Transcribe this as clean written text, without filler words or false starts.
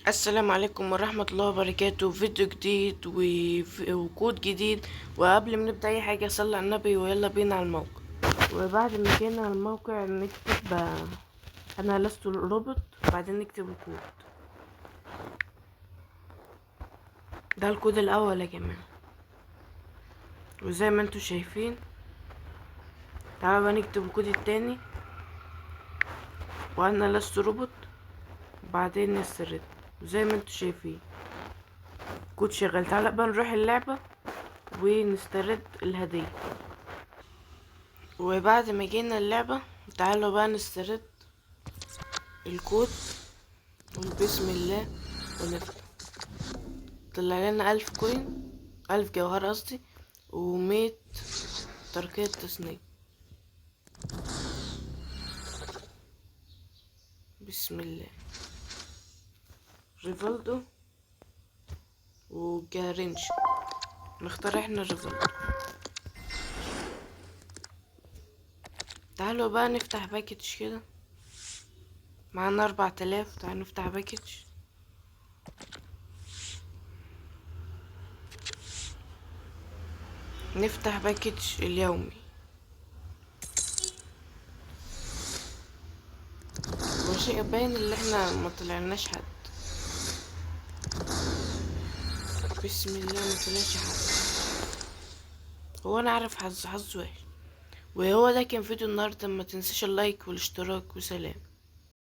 السلام عليكم ورحمة الله وبركاته. فيديو جديد وكود جديد. وقبل ما نبدأ أي حاجة صلي على النبي ويلا بينا على الموقع. وبعد ما جينا على الموقع نكتب أنا لست روبوت، بعدين نكتب الكود. ده الكود الأول يا جماعة، وزي ما انتوا شايفين. تعالوا بقى نكتب الكود التاني، وأنا لست روبوت، بعدين نسترد. وزي ما انتوا شايفين كود شغال. تعالى بقى نروح اللعبة ونسترد الهدية. وبعد ما جينا اللعبة تعالوا بقى نسترد الكود، بسم الله، ونفتح. طلع لنا 1000 كوين، 1000 جوهر قصدي، و100 تركية تصنيع. بسم الله. ريفالدو وجارينش، نختار احنا ريفالدو. تعالوا بقى نفتح باكج كده، معانا 4000. تعالوا نفتح باكج. نفتح باكج اليومي. وشيء باين اللي احنا ما طلعناش حد. بسم الله، ما طلعش حد. هو انا عارف حظ وحش. وهو ده كان فيديو النهارده. ما تنساش اللايك والاشتراك، وسلام.